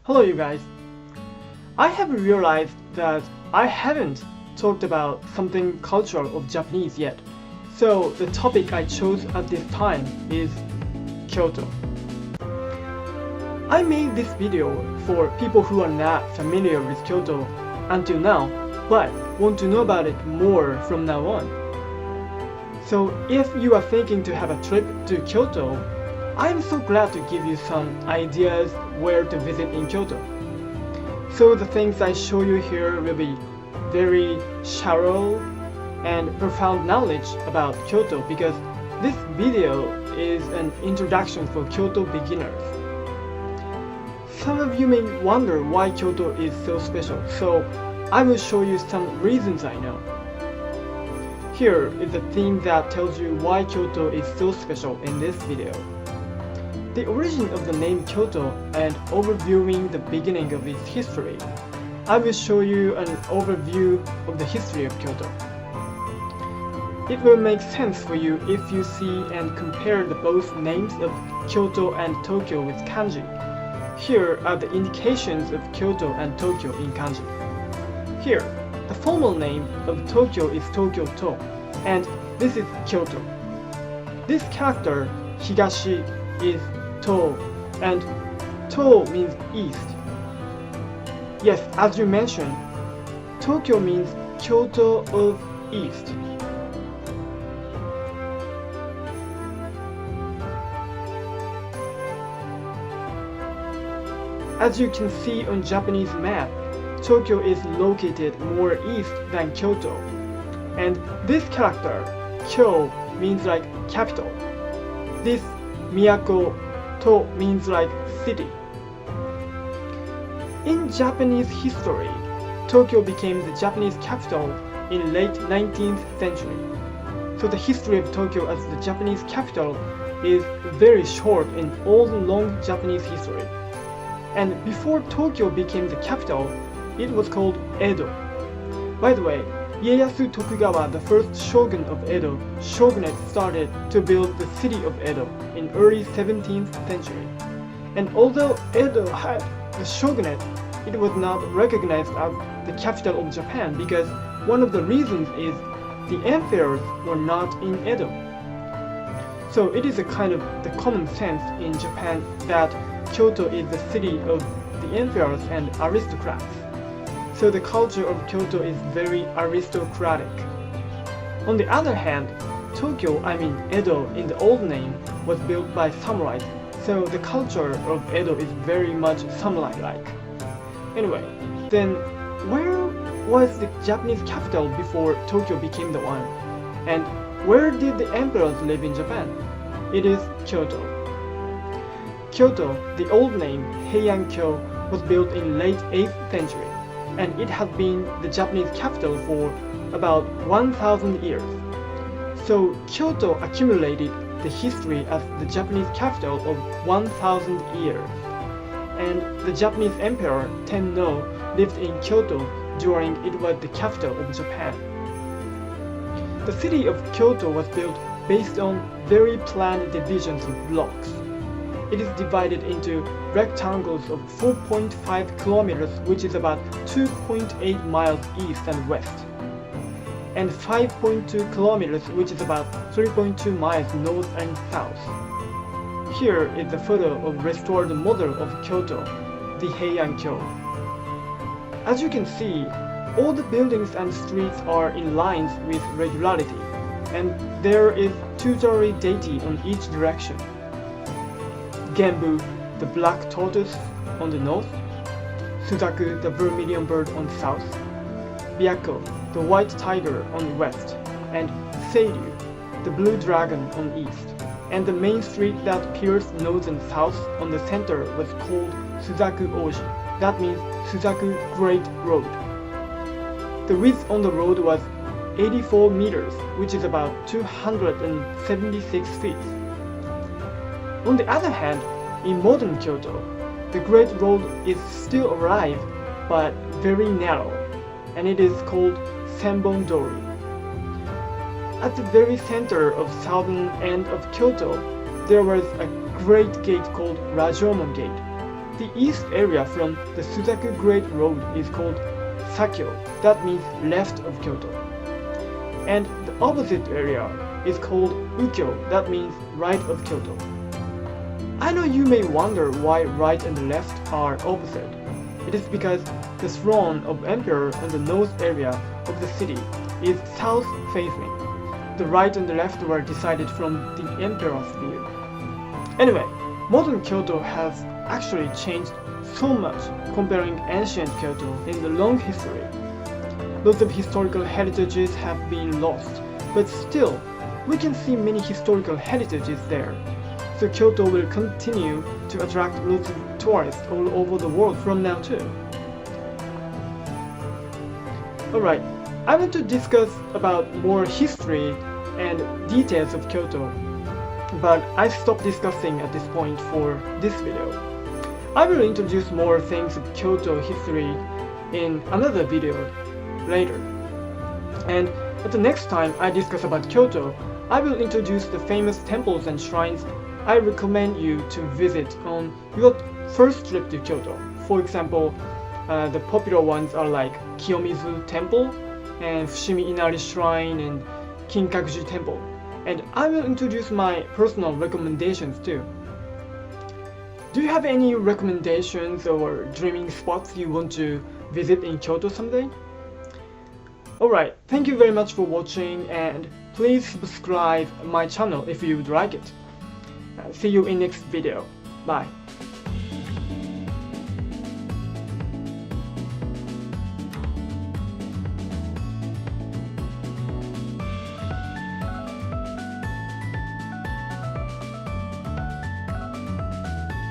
Hello you guys. I have realized that I haven't talked about something cultural of Japanese yet. So the topic I chose at this time is Kyoto. I made this video for people who are not familiar with Kyoto until now, but want to know about it more from now on. So if you are thinking to have a trip to Kyoto, I'm so glad to give you some ideas where to visit in Kyoto. So the things I show you here will be very shallow and profound knowledge about Kyoto because this video is an introduction for Kyoto beginners. Some of you may wonder why Kyoto is so special, so I will show you some reasons I know. Here is a theme that tells you why Kyoto is so special in this video. The origin of the name Kyoto and overviewing the beginning of its history. I will show you an overview of the history of Kyoto. It will make sense for you if you see and compare the both names of Kyoto and Tokyo with kanji. Here are the indications of Kyoto and Tokyo in kanji. Here, the formal name of Tokyo is Tokyo-to, and this is Kyoto. This character, Higashi, is To, and To means east. Yes, as you mentioned, Tokyo means Kyoto of East. As you can see on Japanese map, Tokyo is located more east than Kyoto. And this character, Kyo, means like capital. This Miyako To means like city. In Japanese history, Tokyo became the Japanese capital in late 19th century. So the history of Tokyo as the Japanese capital is very short in all the long Japanese history. And before Tokyo became the capital, it was called Edo. By the way, Ieyasu Tokugawa, the first shogun of Edo, shogunate started to build the city of Edo in early 17th century. And although Edo had the shogunate, it was not recognized as the capital of Japan because one of the reasons is the emperors were not in Edo. So it is a kind of the common sense in Japan that Kyoto is the city of the emperors and aristocrats. So the culture of Kyoto is very aristocratic. On the other hand, Tokyo, Edo in the old name, was built by samurais, so the culture of Edo is very much samurai-like. Anyway, then where was the Japanese capital before Tokyo became the one? And where did the emperors live in Japan? It is Kyoto. Kyoto, the old name Heian-kyo, was built in late 8th century. And it has been the Japanese capital for about 1,000 years. So Kyoto accumulated the history as the Japanese capital of 1,000 years. And the Japanese emperor Tenno lived in Kyoto during it was the capital of Japan. The city of Kyoto was built based on very planned divisions of blocks. It is divided into rectangles of 4.5 kilometers, which is about 2.8 miles east and west, and 5.2 kilometers, which is about 3.2 miles north and south. Here is the photo of restored model of Kyoto, the Heian-kyo. As you can see, all the buildings and streets are in lines with regularity, and there is tutelary deity on each direction. Genbu, the black tortoise, on the north, Suzaku, the vermilion bird, on south, Byakko, the white tiger, on west, and Seiryu, the blue dragon, on east. And the main street that pierced north and south on the center was called Suzaku Oji. That means Suzaku Great Road. The width on the road was 84 meters, which is about 276 feet. On the other hand, in modern Kyoto, the Great Road is still alive, but very narrow, and it is called Senbon-dori. At the very center of southern end of Kyoto, there was a great gate called Rajomon Gate. the east area from the Suzaku Great Road is called Sakyo, that means left of Kyoto. And the opposite area is called Ukyo, that means right of Kyoto. I know you may wonder why right and left are opposite. It is because the throne of emperor on the north area of the city is south facing. The right and the left were decided from the emperor's view. Anyway, modern Kyoto has actually changed so much comparing ancient Kyoto in the long history. Lots of historical heritages have been lost, but still, we can see many historical heritages there. So Kyoto will continue to attract lots of tourists all over the world from now too. Alright, I want to discuss about more history and details of Kyoto, but I stopped discussing at this point for this video. I will introduce more things of Kyoto history in another video later. And at the next time I discuss about Kyoto, I will introduce the famous temples and shrines I recommend you to visit on your first trip to Kyoto. For example, the popular ones are like Kiyomizu Temple and Fushimiinari Shrine and Kinkakuji Temple. And I will introduce my personal recommendations too. Do you have any recommendations or dreaming spots you want to visit in Kyoto someday? Alright, thank you very much for watching, and please subscribe my channel if you would like it. See you in next video. Bye.